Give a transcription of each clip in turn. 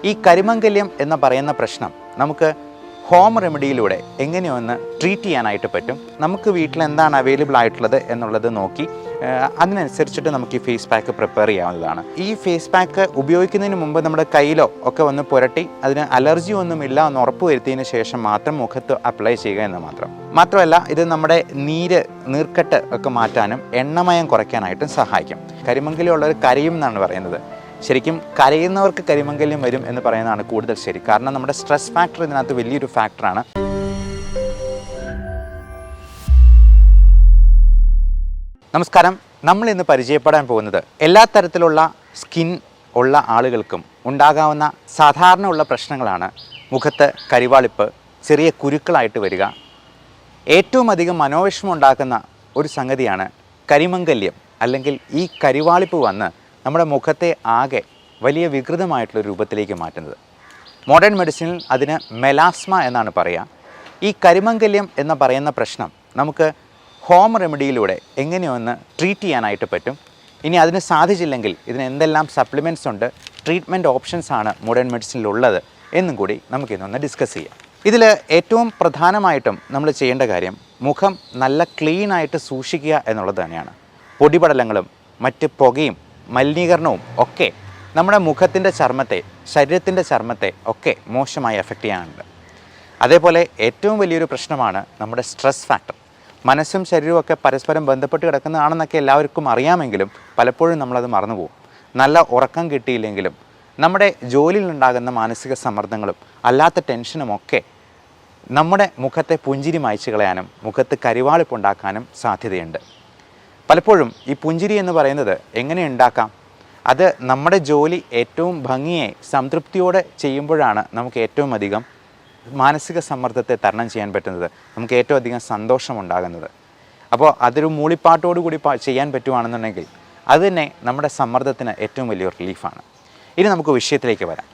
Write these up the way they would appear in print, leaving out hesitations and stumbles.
ഈ കരിമംഗല്യം എന്ന് പറയുന്ന പ്രശ്നം നമുക്ക് ഹോം റെമഡിയിലൂടെ എങ്ങനെയൊന്ന് ട്രീറ്റ് ചെയ്യാനായിട്ട് പറ്റും. നമുക്ക് വീട്ടിൽ എന്താണ് അവൈലബിൾ ആയിട്ടുള്ളത് എന്നുള്ളത് നോക്കി അതിനനുസരിച്ചിട്ട് നമുക്ക് ഈ ഫേസ് പാക്ക് പ്രിപ്പയർ ചെയ്യാവുന്നതാണ്. ഈ ഫേസ് പാക്ക് ഉപയോഗിക്കുന്നതിന് മുമ്പ് നമ്മുടെ കയ്യിലോ ഒക്കെ ഒന്ന് പുരട്ടി അതിന് അലർജി ഒന്നുമില്ല എന്ന് ഉറപ്പ് വരുത്തിയതിന് ശേഷം മാത്രം മുഖത്ത് അപ്ലൈ ചെയ്യുക എന്ന് മാത്രമല്ല ഇത് നമ്മുടെ നീർക്കെട്ട് ഒക്കെ മാറ്റാനും എണ്ണമയം കുറയ്ക്കാനായിട്ടും സഹായിക്കും. കരിമംഗല്യം ഉള്ളവർ കരയും എന്നാണ് പറയുന്നത്. ശരിക്കും കരയുന്നവർക്ക് കരിമംഗല്യം വരും എന്ന് പറയുന്നതാണ് കൂടുതൽ ശരി. കാരണം നമ്മുടെ സ്ട്രെസ് ഫാക്ടർ ഇതിനകത്ത് വലിയൊരു ഫാക്ടറാണ്. നമസ്കാരം. നമ്മൾ ഇന്ന് പരിചയപ്പെടാൻ പോകുന്നത് എല്ലാ തരത്തിലുള്ള സ്കിൻ ഉള്ള ആളുകൾക്കും ഉണ്ടാകാവുന്ന സാധാരണ ഉള്ള പ്രശ്നങ്ങളാണ്. മുഖത്ത് കരിവാളിപ്പ്, ചെറിയ കുരുക്കളായിട്ട് വരിക, ഏറ്റവും അധികം മനോവിഷമം ഉണ്ടാക്കുന്ന ഒരു സംഗതിയാണ് കരിമംഗല്യം അല്ലെങ്കിൽ ഈ കരിവാളിപ്പ് വന്ന് നമ്മുടെ മുഖത്തെ ആകെ വലിയ വികൃതമായിട്ടുള്ള രൂപത്തിലേക്ക് മാറ്റുന്നത്. മോഡേൺ മെഡിസിനിൽ അതിന് മെലാസ്മ എന്നാണ് പറയുക. ഈ കരിമംഗല്യം എന്ന് പറയുന്ന പ്രശ്നം നമുക്ക് ഹോം റെമഡിയിലൂടെ എങ്ങനെയൊന്ന് ട്രീറ്റ് ചെയ്യാനായിട്ട് പറ്റും. ഇനി അതിന് സാധിച്ചില്ലെങ്കിൽ ഇതിന് എന്തെല്ലാം സപ്ലിമെൻറ്റ്സ് ഉണ്ട്, ട്രീറ്റ്മെൻറ്റ് ഓപ്ഷൻസ് ആണ് മോഡേൺ മെഡിസിനിലുള്ളത് എന്നും കൂടി നമുക്കിന്നൊന്ന് ഡിസ്കസ് ചെയ്യാം. ഇതിൽ ഏറ്റവും പ്രധാനമായിട്ടും നമ്മൾ ചെയ്യേണ്ട കാര്യം മുഖം നല്ല ക്ലീനായിട്ട് സൂക്ഷിക്കുക എന്നുള്ളത് തന്നെയാണ്. പൊടിപടലങ്ങളും മറ്റ് പുകയും മലിനീകരണവും ഒക്കെ നമ്മുടെ മുഖത്തിൻ്റെ ചർമ്മത്തെ, ശരീരത്തിൻ്റെ ചർമ്മത്തെ ഒക്കെ മോശമായി എഫക്റ്റ് ചെയ്യാനുണ്ട്. അതേപോലെ ഏറ്റവും വലിയൊരു പ്രശ്നമാണ് നമ്മുടെ സ്ട്രെസ് ഫാക്ടർ. മനസ്സും ശരീരവും ഒക്കെ പരസ്പരം ബന്ധപ്പെട്ട് കിടക്കുന്നതാണെന്നൊക്കെ എല്ലാവർക്കും അറിയാമെങ്കിലും പലപ്പോഴും നമ്മളത് മറന്നുപോകും. നല്ല ഉറക്കം കിട്ടിയില്ലെങ്കിലും നമ്മുടെ ജോലിയിലുണ്ടാകുന്ന മാനസിക സമ്മർദ്ദങ്ങളും അല്ലാത്ത ടെൻഷനുമൊക്കെ നമ്മുടെ മുഖത്തെ പുഞ്ചിരി മായ്ച്ചു കളയാനും മുഖത്ത് കരിവാളിപ്പുണ്ടാക്കാനും സാധ്യതയുണ്ട്. പലപ്പോഴും ഈ പുഞ്ചിരി എന്ന് പറയുന്നത് എങ്ങനെ ഉണ്ടാക്കാം? അത് നമ്മുടെ ജോലി ഏറ്റവും ഭംഗിയായി സംതൃപ്തിയോടെ ചെയ്യുമ്പോഴാണ് നമുക്ക് ഏറ്റവും അധികം മാനസിക സമ്മർദ്ദത്തെ തരണം ചെയ്യാൻ പറ്റുന്നത്, നമുക്ക് ഏറ്റവും അധികം സന്തോഷമുണ്ടാകുന്നത്. അപ്പോൾ അതൊരു മൂളിപ്പാട്ടോടുകൂടി ചെയ്യാൻ പറ്റുവാണെന്നുണ്ടെങ്കിൽ അത് തന്നെ നമ്മുടെ സമ്മർദ്ദത്തിന് ഏറ്റവും വലിയൊരു റിലീഫാണ്. ഇനി നമുക്ക് വിഷയത്തിലേക്ക് വരാം.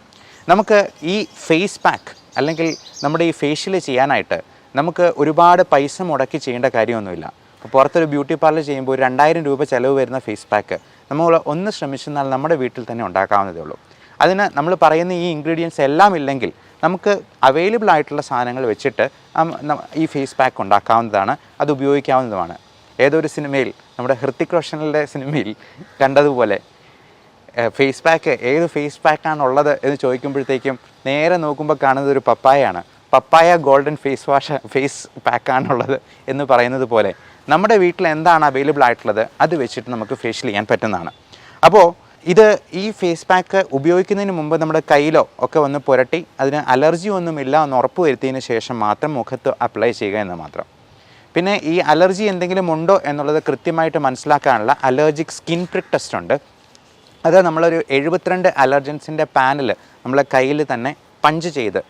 നമുക്ക് ഈ ഫേസ് പാക്ക് അല്ലെങ്കിൽ നമ്മുടെ ഈ ഫേഷ്യൽ ചെയ്യാനായിട്ട് നമുക്ക് ഒരുപാട് പൈസ മുടക്കി ചെയ്യേണ്ട കാര്യമൊന്നുമില്ല. അപ്പോൾ പുറത്തൊരു ബ്യൂട്ടി പാർലർ ചെയ്യുമ്പോൾ 2000 രൂപ ചിലവ് വരുന്ന ഫേസ് പാക്ക് നമ്മൾ ഒന്ന് ശ്രമിച്ചെന്നാൽ നമ്മുടെ വീട്ടിൽ തന്നെ ഉണ്ടാക്കാവുന്നതേ ഉള്ളൂ. അതിന് നമ്മൾ പറയുന്ന ഈ ഇൻഗ്രീഡിയൻസ് എല്ലാം ഇല്ലെങ്കിൽ നമുക്ക് അവൈലബിൾ ആയിട്ടുള്ള സാധനങ്ങൾ വെച്ചിട്ട് ഈ ഫേസ് പാക്ക് ഉണ്ടാക്കാവുന്നതാണ്, അത് ഉപയോഗിക്കാവുന്നതുമാണ്. ഏതൊരു സിനിമയിൽ, നമ്മുടെ ഹൃത്തിക് റോഷനിലെ സിനിമയിൽ കണ്ടതുപോലെ ഫേസ് പാക്ക് ഏത് ഫേസ് പാക്കാണുള്ളത് എന്ന് ചോദിക്കുമ്പോഴത്തേക്കും നേരെ നോക്കുമ്പോൾ കാണുന്നത് ഒരു പപ്പായയാണ്. പപ്പായ ഗോൾഡൻ ഫേസ് പാക്കാണുള്ളത് എന്ന് പറയുന്നത് പോലെ നമ്മുടെ വീട്ടിൽ എന്താണ് അവൈലബിൾ ആയിട്ടുള്ളത് അത് വെച്ചിട്ട് നമുക്ക് ഫേഷ്യൽ ചെയ്യാൻ പറ്റുന്നതാണ്. അപ്പോൾ ഈ ഫേസ് പാക്ക് ഉപയോഗിക്കുന്നതിന് മുമ്പ് നമ്മുടെ കയ്യിലോ ഒക്കെ ഒന്ന് പുരട്ടി അതിന് അലർജി ഒന്നുമില്ല എന്ന് ഉറപ്പ് വരുത്തിയതിന് ശേഷം മാത്രം മുഖത്ത് അപ്ലൈ ചെയ്യുക എന്ന് മാത്രം. പിന്നെ ഈ അലർജി എന്തെങ്കിലും ഉണ്ടോ എന്നുള്ളത് കൃത്യമായിട്ട് മനസ്സിലാക്കാനുള്ള അലർജിക് സ്കിൻ പ്രിക്ക് ടെസ്റ്റ് ഉണ്ട്. അത് നമ്മളൊരു 72 അലർജൻസിൻ്റെ പാനൽ നമ്മളെ കയ്യിൽ തന്നെ പഞ്ച് ചെയ്ത്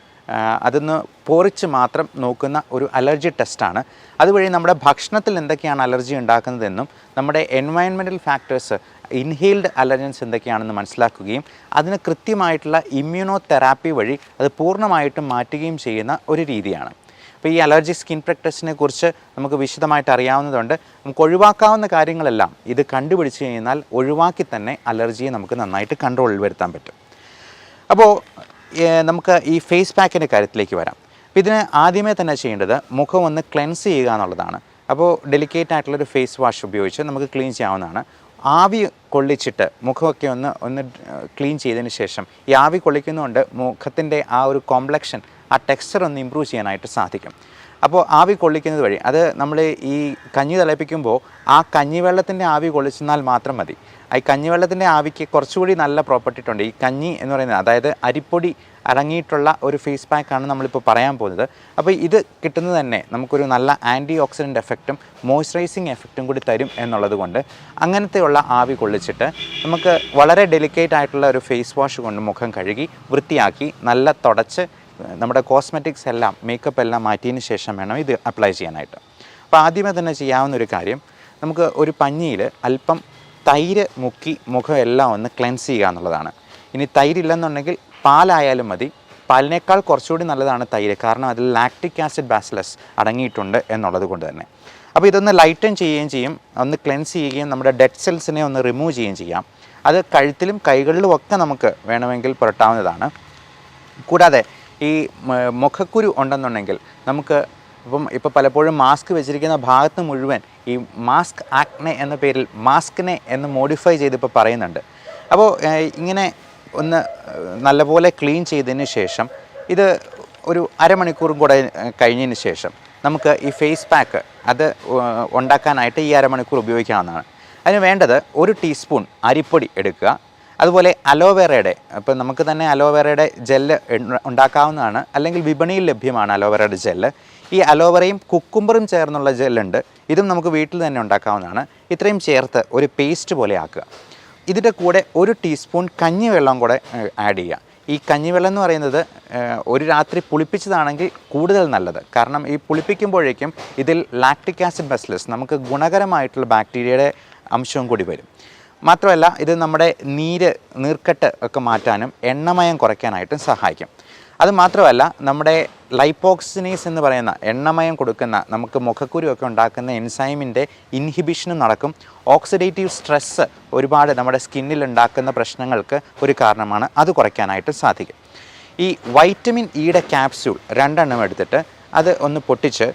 അതൊന്ന് പൊറിച്ച് മാത്രം നോക്കുന്ന ഒരു അലർജി ടെസ്റ്റാണ്. അതുവഴി നമ്മുടെ ഭക്ഷണത്തിൽ എന്തൊക്കെയാണ് അലർജി ഉണ്ടാക്കുന്നതെന്നും നമ്മുടെ എൻവയൺമെൻറ്റൽ ഫാക്ടേഴ്സ്, ഇൻഹെയിൽഡ് അലർജൻസ് എന്തൊക്കെയാണെന്ന് മനസ്സിലാക്കുകയും അതിന് കൃത്യമായിട്ടുള്ള ഇമ്മ്യൂണോ തെറാപ്പി വഴി അത് പൂർണ്ണമായിട്ടും മാറ്റുകയും ചെയ്യുന്ന ഒരു രീതിയാണ്. അപ്പോൾ ഈ അലർജി സ്കിൻ പ്രിക്ക് ടെസ്റ്റിനെ കുറിച്ച് നമുക്ക് വിശദമായിട്ട് അറിയാവുന്നതുകൊണ്ട് നമുക്ക് ഒഴിവാക്കാവുന്ന കാര്യങ്ങളെല്ലാം ഇത് കണ്ടുപിടിച്ച് കഴിഞ്ഞാൽ ഒഴിവാക്കി തന്നെ അലർജിയെ നമുക്ക് നന്നായിട്ട് കൺട്രോളിൽ വരുത്താൻ പറ്റും. അപ്പോൾ നമുക്ക് ഈ ഫേസ് പാക്കിൻ്റെ കാര്യത്തിലേക്ക് വരാം. അപ്പോൾ ഇതിന് ആദ്യമേ തന്നെ ചെയ്യേണ്ടത് മുഖം ഒന്ന് ക്ലെൻസ് ചെയ്യുക എന്നുള്ളതാണ്. അപ്പോൾ ഡെലിക്കേറ്റ് ആയിട്ടുള്ളൊരു ഫേസ് വാഷ് ഉപയോഗിച്ച് നമുക്ക് ക്ലീൻ ചെയ്യാവുന്നതാണ്. ആവി കൊള്ളിച്ചിട്ട് മുഖമൊക്കെ ഒന്ന് ക്ലീൻ ചെയ്തതിന് ശേഷം ഈ ആവി കൊള്ളിക്കുന്നതുകൊണ്ട് മുഖത്തിൻ്റെ ആ ഒരു കോംപ്ലക്ഷൻ, ആ ടെക്സ്ചർ ഒന്ന് ഇമ്പ്രൂവ് ചെയ്യാനായിട്ട് സാധിക്കും. അപ്പോൾ ആവി കൊള്ളിക്കുന്നത് വഴി അത് നമ്മൾ ഈ കഞ്ഞി തിളപ്പിക്കുമ്പോൾ ആ കഞ്ഞിവെള്ളത്തിൻ്റെ ആവി കൊള്ളിച്ചെന്നാൽ മാത്രം മതി. ഈ കഞ്ഞിവെള്ളത്തിൻ്റെ ആവിക്ക് കുറച്ചുകൂടി നല്ല പ്രോപ്പർട്ടി ഉണ്ട്. ഈ കഞ്ഞി എന്ന് പറയുന്നത്, അതായത് അരിപ്പൊടി അടങ്ങിയിട്ടുള്ള ഒരു ഫേസ് പാക്കാണ് നമ്മളിപ്പോൾ പറയാൻ പോകുന്നത്. അപ്പോൾ ഇത് കിട്ടുന്നത് തന്നെ നമുക്കൊരു നല്ല ആൻറ്റി ഓക്സിഡൻറ്റ് എഫക്റ്റും മോയ്സ്ചറൈസിങ് എഫക്റ്റും കൂടി തരും എന്നുള്ളത് കൊണ്ട് അങ്ങനത്തെയുള്ള ആവി കൊള്ളിച്ചിട്ട് നമുക്ക് വളരെ ഡെലിക്കേറ്റ് ആയിട്ടുള്ള ഒരു ഫേസ് വാഷ് കൊണ്ട് മുഖം കഴുകി വൃത്തിയാക്കി നല്ല തുടച്ച് നമ്മുടെ കോസ്മെറ്റിക്സ് എല്ലാം, മേക്കപ്പ് എല്ലാം മാറ്റിയതിന് ശേഷം വേണം ഇത് അപ്ലൈ ചെയ്യാനായിട്ട്. അപ്പോൾ ആദ്യമേ തന്നെ ചെയ്യാവുന്ന ഒരു കാര്യം, നമുക്ക് ഒരു പഞ്ഞിയിൽ അല്പം തൈര് മുക്കി മുഖം എല്ലാം ഒന്ന് ക്ലെൻസ് ചെയ്യുക എന്നുള്ളതാണ്. ഇനി തൈരില്ലെന്നുണ്ടെങ്കിൽ പാലായാലും മതി. പാലിനേക്കാൾ കുറച്ചുകൂടി നല്ലതാണ് തൈര്, കാരണം അതിൽ ലാക്റ്റിക് ആസിഡ് ബാസിലസ് അടങ്ങിയിട്ടുണ്ട് എന്നുള്ളത് കൊണ്ട് തന്നെ. അപ്പോൾ ഇതൊന്ന് ലൈറ്റൻ ചെയ്യുകയും ചെയ്യും, ഒന്ന് ക്ലെൻസ് ചെയ്യുകയും നമ്മുടെ ഡെഡ് സെൽസിനെ ഒന്ന് റിമൂവ് ചെയ്യുകയും ചെയ്യാം. അത് കഴുത്തിലും കൈകളിലും ഒക്കെ നമുക്ക് വേണമെങ്കിൽ പുരട്ടാവുന്നതാണ്. കൂടാതെ ഈ മുഖക്കുരു ഉണ്ടെന്നുണ്ടെങ്കിൽ നമുക്ക് ഇപ്പോൾ പലപ്പോഴും മാസ്ക് വെച്ചിരിക്കുന്ന ഭാഗത്ത് മുഴുവൻ ഈ മാസ്ക് ആക്നെ എന്ന പേരിൽ മാസ്കിനെ എന്ന് മോഡിഫൈ ചെയ്തിപ്പോൾ പറയുന്നുണ്ട്. അപ്പോൾ ഇങ്ങനെ ഒന്ന് നല്ലപോലെ ക്ലീൻ ചെയ്തതിന് ശേഷം ഇത് ഒരു അരമണിക്കൂറും കൂടെ കഴിഞ്ഞതിന് ശേഷം നമുക്ക് ഈ ഫേസ് പാക്ക് അത് ഉണ്ടാക്കാനായിട്ട് ഈ അരമണിക്കൂർ ഉപയോഗിക്കാവുന്നതാണ്. അതിന് വേണ്ടത് 1 ടീസ്പൂൺ അരിപ്പൊടി എടുക്കുക. അതുപോലെ അലോവേറയുടെ ഇപ്പോൾ നമുക്ക് തന്നെ അലോവേറയുടെ ജെല്ല് ഉണ്ടാക്കാവുന്നതാണ്, അല്ലെങ്കിൽ വിപണിയിൽ ലഭ്യമാണ് അലോവേറയുടെ ജെല്ല്. ഈ അലോവേറയും കുക്കുംബറും ചേർന്നുള്ള ജെല്ലുണ്ട്, ഇതും നമുക്ക് വീട്ടിൽ തന്നെ ഉണ്ടാക്കാവുന്നതാണ്. ഇത്രയും ചേർത്ത് ഒരു പേസ്റ്റ് പോലെ ആക്കുക. ഇതിൻ്റെ കൂടെ 1 ടീസ്പൂൺ കഞ്ഞിവെള്ളം കൂടെ ആഡ് ചെയ്യുക. ഈ കഞ്ഞിവെള്ളം എന്ന് പറയുന്നത് ഒരു രാത്രി പുളിപ്പിച്ചതാണെങ്കിൽ കൂടുതൽ നല്ലത്. കാരണം ഈ പുളിപ്പിക്കുമ്പോഴേക്കും ഇതിൽ ലാക്റ്റിക് ആസിഡ് ബസിലസ് നമുക്ക് ഗുണകരമായിട്ടുള്ള ബാക്ടീരിയയുടെ അംശവും കൂടി വരും. മാത്രമല്ല ഇത് നമ്മുടെ നീർക്കെട്ട് ഒക്കെ മാറ്റാനും എണ്ണമയം കുറയ്ക്കാനായിട്ടും സഹായിക്കും. അതുമാത്രമല്ല നമ്മുടെ ലൈപ്പോക്സിനേസ് എന്ന് പറയുന്ന എണ്ണമയം കൊടുക്കുന്ന നമുക്ക് മുഖക്കുരുവൊക്കെ ഉണ്ടാക്കുന്ന എൻസൈമിൻ്റെ ഇൻഹിബിഷനും നടക്കും. ഓക്സിഡേറ്റീവ് സ്ട്രെസ്സ് ഒരുപാട് നമ്മുടെ സ്കിന്നിൽ ഉണ്ടാക്കുന്ന പ്രശ്നങ്ങൾക്ക് ഒരു കാരണമാണ്, അത് കുറയ്ക്കാനായിട്ട് സാധിക്കും. ഈ വൈറ്റമിൻ ഇയുടെ ക്യാപ്സ്യൂൾ 2 എണ്ണം എടുത്തിട്ട് അത് ഒന്ന് പൊട്ടിച്ച്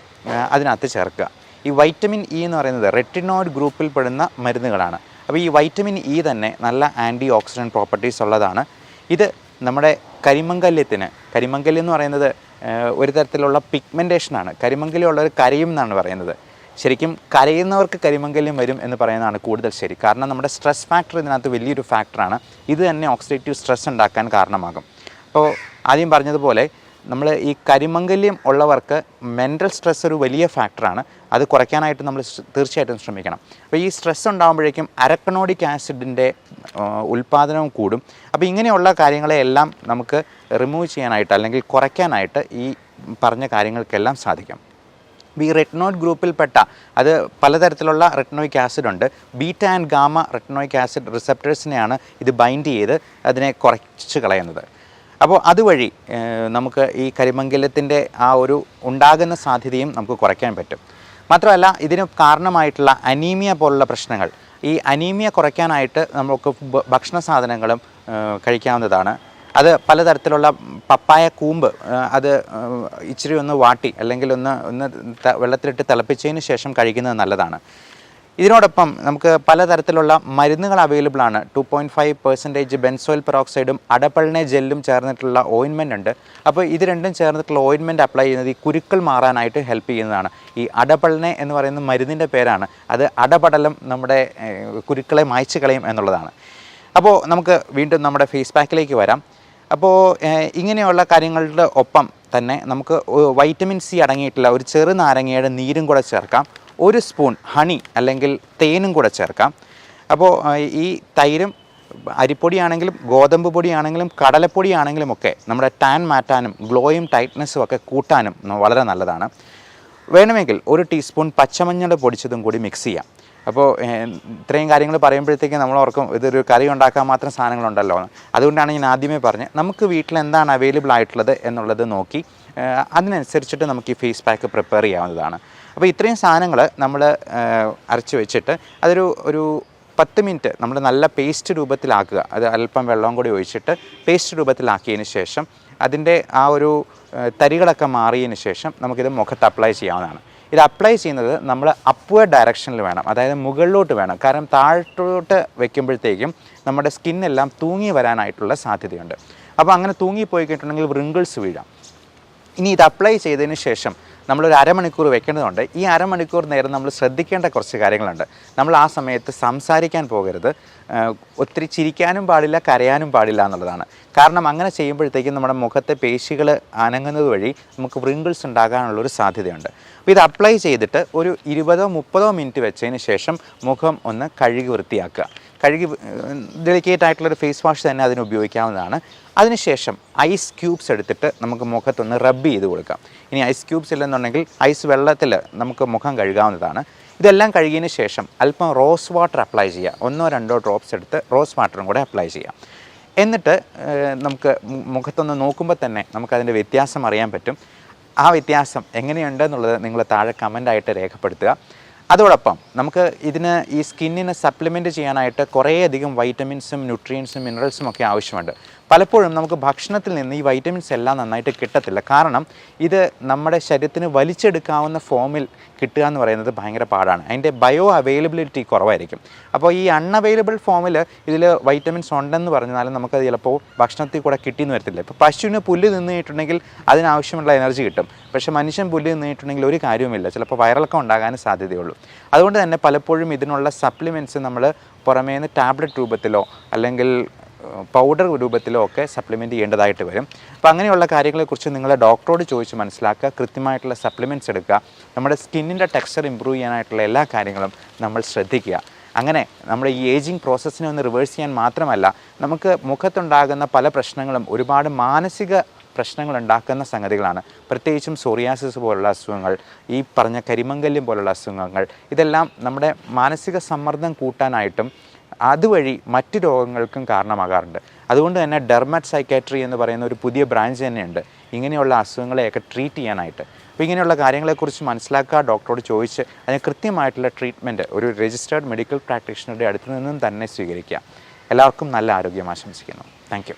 അതിനകത്ത് ചേർക്കുക. ഈ വൈറ്റമിൻ ഇ എന്ന് പറയുന്നത് റെറ്റിനോയിഡ് ഗ്രൂപ്പിൽ പെടുന്ന മരുന്നുകളാണ്. അപ്പോൾ ഈ വൈറ്റമിൻ ഇ തന്നെ നല്ല ആൻറ്റി ഓക്സിഡൻറ്റ് പ്രോപ്പർട്ടീസ് ഉള്ളതാണ്. ഇത് നമ്മുടെ കരിമംഗല്യം എന്ന് പറയുന്നത് ഒരു തരത്തിലുള്ള പിഗ്മെൻറ്റേഷനാണ്. കരിമംഗല്യം ഉള്ളവർ കരയും എന്നാണ് പറയുന്നത്. ശരിക്കും കരയുന്നവർക്ക് കരിമംഗല്യം വരും എന്ന് പറയുന്നതാണ് കൂടുതൽ ശരി. കാരണം നമ്മുടെ സ്ട്രെസ് ഫാക്ടർ ഇതിനകത്ത് വലിയൊരു ഫാക്ടറാണ്. ഇത് തന്നെ ഓക്സിഡേറ്റീവ് സ്ട്രെസ് ഉണ്ടാക്കാൻ കാരണമാകും. അപ്പോൾ ആദ്യം പറഞ്ഞതുപോലെ നമ്മൾ ഈ കരിമംഗല്യം ഉള്ളവർക്ക് മെൻ്റൽ സ്ട്രെസ് ഒരു വലിയ ഫാക്ടറാണ്. അത് കുറയ്ക്കാനായിട്ട് നമ്മൾ തീർച്ചയായിട്ടും ശ്രമിക്കണം. അപ്പോൾ ഈ സ്ട്രെസ് ഉണ്ടാകുമ്പോഴേക്കും അരക്കണോഡിക് ആസിഡിൻ്റെ ഉൽപ്പാദനവും കൂടും. അപ്പോൾ ഇങ്ങനെയുള്ള കാര്യങ്ങളെല്ലാം നമുക്ക് റിമൂവ് ചെയ്യാനായിട്ട് അല്ലെങ്കിൽ കുറയ്ക്കാനായിട്ട് ഈ പറഞ്ഞ കാര്യങ്ങൾക്കെല്ലാം സാധിക്കും. ഈ റെറ്റിനോയിഡ് ഗ്രൂപ്പിൽപ്പെട്ട അത് പലതരത്തിലുള്ള റെറ്റിനോയിക് ആസിഡ് ഉണ്ട്. Beta and gamma retinoic acid റിസപ്റ്റേഴ്സിനെയാണ് ഇത് ബൈൻഡ് ചെയ്ത് അതിനെ കുറച്ച് കളയുന്നത്. അപ്പോൾ അതുവഴി നമുക്ക് ഈ കരിമംഗല്യത്തിൻ്റെ ആ ഒരു ഉണ്ടാകുന്ന സാധ്യതയും നമുക്ക് കുറയ്ക്കാൻ പറ്റും. മാത്രമല്ല ഇതിന് കാരണമായിട്ടുള്ള അനീമിയ പോലുള്ള പ്രശ്നങ്ങൾ, ഈ അനീമിയ കുറയ്ക്കാനായിട്ട് നമുക്ക് ഭക്ഷണ സാധനങ്ങളും കഴിക്കാവുന്നതാണ്. അത് പലതരത്തിലുള്ള പപ്പായ കൂമ്പ് അത് ഇച്ചിരി ഒന്ന് വാട്ടി അല്ലെങ്കിൽ ഒന്ന് വെള്ളത്തിലിട്ട് തിളപ്പിച്ചതിന് ശേഷം കഴിക്കുന്നത് നല്ലതാണ്. ഇതിനോടൊപ്പം നമുക്ക് പലതരത്തിലുള്ള മരുന്നുകൾ അവൈലബിൾ ആണ്. 2.5% ബെൻസോയിൽ പെറോക്സൈഡും അഡപൾനെ ജെല്ലും ചേർന്നിട്ടുള്ള ഓയിൻമെൻ്റ് ഉണ്ട്. അപ്പോൾ ഇത് രണ്ടും ചേർന്നിട്ടുള്ള ഓയിൻമെൻറ്റ് അപ്ലൈ ചെയ്യുന്നത് ഈ കുരുക്കൾ മാറാനായിട്ട് ഹെൽപ്പ് ചെയ്യുന്നതാണ്. ഈ അഡപൾനെ എന്ന് പറയുന്ന മരുന്നിൻ്റെ പേരാണ്. അത് അടപടലം നമ്മുടെ കുരുക്കളെ മായ്ച്ചു കളയും എന്നുള്ളതാണ്. അപ്പോൾ നമുക്ക് വീണ്ടും നമ്മുടെ ഫേസ് പാക്കിലേക്ക് വരാം. അപ്പോൾ ഇങ്ങനെയുള്ള കാര്യങ്ങളുടെ ഒപ്പം തന്നെ നമുക്ക് വൈറ്റമിൻ സി അടങ്ങിയിട്ടുള്ള ഒരു ചെറുനാരങ്ങയുടെ നീരും കൂടെ ചേർക്കാം. 1 സ്പൂൺ ഹണി അല്ലെങ്കിൽ തേനും കൂടെ ചേർക്കാം. അപ്പോൾ ഈ തൈരും അരിപ്പൊടിയാണെങ്കിലും ഗോതമ്പ് പൊടിയാണെങ്കിലും കടലപ്പൊടിയാണെങ്കിലും ഒക്കെ നമ്മുടെ ടാൻ മാറ്റാനും ഗ്ലോയും ടൈറ്റ്നസ്സും ഒക്കെ കൂട്ടാനും വളരെ നല്ലതാണ്. വേണമെങ്കിൽ 1 ടീസ്പൂൺ പച്ചമഞ്ഞൾ പൊടിച്ചതും കൂടി മിക്സ് ചെയ്യാം. അപ്പോൾ ഇത്രയും കാര്യങ്ങൾ പറയുമ്പോഴത്തേക്കും നമ്മൾ ഓർക്കും ഇതൊരു കറി ഉണ്ടാക്കാൻ മാത്രം സാധനങ്ങളുണ്ടല്ലോ. അതുകൊണ്ടാണ് ഞാൻ ആദ്യമേ പറഞ്ഞത് നമുക്ക് വീട്ടിൽ എന്താണ് അവൈലബിൾ ആയിട്ടുള്ളത് എന്നുള്ളത് നോക്കി അതിനനുസരിച്ചിട്ട് നമുക്ക് ഈ ഫേസ് പാക്ക് പ്രിപ്പയർ ചെയ്യാവുന്നതാണ്. അപ്പോൾ ഇത്രയും സാധനങ്ങൾ നമ്മൾ അരച്ച് വെച്ചിട്ട് ഒരു 10 മിനിറ്റ് നമ്മൾ നല്ല പേസ്റ്റ് രൂപത്തിലാക്കുക. അത് അല്പം വെള്ളവും കൂടി ഒഴിച്ചിട്ട് പേസ്റ്റ് രൂപത്തിലാക്കിയതിന് ശേഷം അതിൻ്റെ ആ ഒരു തരികളൊക്കെ മാറിയതിന് ശേഷം നമുക്കിത് മുഖത്ത് അപ്ലൈ ചെയ്യാവുന്നതാണ്. ഇത് അപ്ലൈ ചെയ്യുന്നത് നമ്മൾ അപ്വേർഡ് ഡയറക്ഷനിൽ വേണം, അതായത് മുകളിലോട്ട് വേണം. കാരണം താഴോട്ട് വെക്കുമ്പോഴത്തേക്കും നമ്മുടെ സ്കിന്നെല്ലാം തൂങ്ങി വരാനായിട്ടുള്ള സാധ്യതയുണ്ട്. അപ്പോൾ അങ്ങനെ തൂങ്ങിപ്പോയി കഴിഞ്ഞിട്ടുണ്ടെങ്കിൽ റിങ്കിൾസ് വീഴാം. ഇനി ഇത് അപ്ലൈ ചെയ്തതിന് ശേഷം നമ്മളൊരു അരമണിക്കൂർ വെക്കേണ്ടതുണ്ട്. ഈ അരമണിക്കൂർ നേരം നമ്മൾ ശ്രദ്ധിക്കേണ്ട കുറച്ച് കാര്യങ്ങളുണ്ട്. നമ്മൾ ആ സമയത്ത് സംസാരിക്കാൻ പോകരുത്, ഒത്തിരി ചിരിക്കാനും പാടില്ല, കരയാനും പാടില്ല എന്നുള്ളതാണ്. കാരണം അങ്ങനെ ചെയ്യുമ്പോഴത്തേക്കും നമ്മുടെ മുഖത്തെ പേശികൾ അനങ്ങുന്നത് വഴി നമുക്ക് വ്രിങ്കിൾസ് ഉണ്ടാകാനുള്ളൊരു സാധ്യതയുണ്ട്. അപ്പോൾ ഇത് അപ്ലൈ ചെയ്തിട്ട് ഒരു 20-30 മിനിറ്റ് വെച്ചതിന് ശേഷം മുഖം ഒന്ന് കഴുകി വൃത്തിയാക്കുക. ഡെലിക്കേറ്റ് ആയിട്ടുള്ളൊരു ഫേസ് വാഷ് തന്നെ അതിന് ഉപയോഗിക്കാവുന്നതാണ്. അതിനുശേഷം ഐസ് ക്യൂബ്സ് എടുത്തിട്ട് നമുക്ക് മുഖത്തൊന്ന് റബ്ബ് ചെയ്ത് കൊടുക്കാം. ഇനി ഐസ് ക്യൂബ്സ് ഇല്ലെന്നുണ്ടെങ്കിൽ ഐസ് വെള്ളത്തിൽ നമുക്ക് മുഖം കഴുകാവുന്നതാണ്. ഇതെല്ലാം കഴുകിയതിന് ശേഷം അല്പം റോസ് വാട്ടർ അപ്ലൈ ചെയ്യുക. 1-2 ഡ്രോപ്സ് എടുത്ത് റോസ് വാട്ടറും കൂടെ അപ്ലൈ ചെയ്യാം. എന്നിട്ട് നമുക്ക് മുഖത്തൊന്ന് നോക്കുമ്പോൾ തന്നെ നമുക്കതിൻ്റെ വ്യത്യാസം അറിയാൻ പറ്റും. ആ വ്യത്യാസം എങ്ങനെയുണ്ടെന്നുള്ളത് നിങ്ങൾ താഴെ കമൻ്റായിട്ട് രേഖപ്പെടുത്തുക. അതോടൊപ്പം നമുക്ക് ഇതിന് ഈ സ്കിന്നിനെ സപ്ലിമെൻറ്റ് ചെയ്യാനായിട്ട് കുറേയധികം വൈറ്റമിൻസും ന്യൂട്രിയൻസും മിനറൽസും ഒക്കെ ആവശ്യമുണ്ട്. പലപ്പോഴും നമുക്ക് ഭക്ഷണത്തിൽ നിന്ന് ഈ വൈറ്റമിൻസ് എല്ലാം നന്നായിട്ട് കിട്ടത്തില്ല. കാരണം ഇത് നമ്മുടെ ശരീരത്തിന് വലിച്ചെടുക്കാവുന്ന ഫോമിൽ കിട്ടുക എന്ന് പറയുന്നത് ഭയങ്കര പാടാണ്. അതിൻ്റെ ബയോ അവൈലബിലിറ്റി കുറവായിരിക്കും. അപ്പോൾ ഈ അൺഅവൈലബിൾ ഫോമിൽ ഇതിൽ വൈറ്റമിൻസ് ഉണ്ടെന്ന് പറഞ്ഞാലും നമുക്കത് ചിലപ്പോൾ ഭക്ഷണത്തിൽ കൂടെ കിട്ടിയെന്ന് വരത്തില്ല. ഇപ്പോൾ പശുവിന് പുല്ല് തിന്നിട്ടുണ്ടെങ്കിൽ അതിനാവശ്യമുള്ള എനർജി കിട്ടും. പക്ഷേ മനുഷ്യൻ പുല്ല് തിന്നിട്ടുണ്ടെങ്കിൽ ഒരു കാര്യവുമില്ല, ചിലപ്പോൾ വയറിളക്കം ഉണ്ടാകാനും സാധ്യതയുള്ളൂ. അതുകൊണ്ട് തന്നെ പലപ്പോഴും ഇതിനുള്ള സപ്ലിമെൻറ്റ്സ് നമ്മൾ പുറമേ നിന്ന് ടാബ്ലറ്റ് രൂപത്തിലോ അല്ലെങ്കിൽ പൗഡർ രൂപത്തിലോ ഒക്കെ സപ്ലിമെൻറ്റ് ചെയ്യേണ്ടതായിട്ട് വരും. അപ്പോൾ അങ്ങനെയുള്ള കാര്യങ്ങളെക്കുറിച്ച് നിങ്ങൾ ഡോക്ടറോട് ചോദിച്ച് മനസ്സിലാക്കുക, കൃത്യമായിട്ടുള്ള സപ്ലിമെൻറ്റ്സ് എടുക്കുക, നമ്മുടെ സ്കിന്നിൻ്റെ ടെക്സ്ചർ ഇമ്പ്രൂവ് ചെയ്യാനായിട്ടുള്ള എല്ലാ കാര്യങ്ങളും നമ്മൾ ശ്രദ്ധിക്കുക. അങ്ങനെ നമ്മുടെ ഈ ഏജിങ് പ്രോസസ്സിനെ ഒന്ന് റിവേഴ്സ് ചെയ്യാൻ മാത്രമല്ല, നമുക്ക് മുഖത്തുണ്ടാകുന്ന പല പ്രശ്നങ്ങളും ഒരുപാട് മാനസിക പ്രശ്നങ്ങൾ ഉണ്ടാക്കുന്ന സംഗതികളാണ്. പ്രത്യേകിച്ചും സോറിയാസിസ് പോലുള്ള അസുഖങ്ങൾ, ഈ പറഞ്ഞ കരിമംഗല്യം പോലുള്ള അസുഖങ്ങൾ, ഇതെല്ലാം നമ്മുടെ മാനസിക സമ്മർദ്ദം കൂട്ടാനായിട്ടും അതുവഴി മറ്റ് രോഗങ്ങൾക്കും കാരണമാകാറുണ്ട്. അതുകൊണ്ട് തന്നെ ഡെർമറ്റ് സൈക്കാട്രി എന്ന് പറയുന്ന ഒരു പുതിയ ബ്രാഞ്ച് തന്നെയുണ്ട് ഇങ്ങനെയുള്ള അസുഖങ്ങളെയൊക്കെ ട്രീറ്റ് ചെയ്യാനായിട്ട്. അപ്പോൾ ഇങ്ങനെയുള്ള കാര്യങ്ങളെക്കുറിച്ച് മനസ്സിലാക്കുക, ഡോക്ടറോട് ചോദിച്ച് അതിന് കൃത്യമായിട്ടുള്ള ട്രീറ്റ്മെൻറ്റ് ഒരു രജിസ്റ്റേർഡ് മെഡിക്കൽ പ്രാക്ടീഷണറുടെ അടുത്ത് നിന്നും തന്നെ സ്വീകരിക്കുക. എല്ലാവർക്കും നല്ല ആരോഗ്യം ആശംസിക്കുന്നു. Thank you.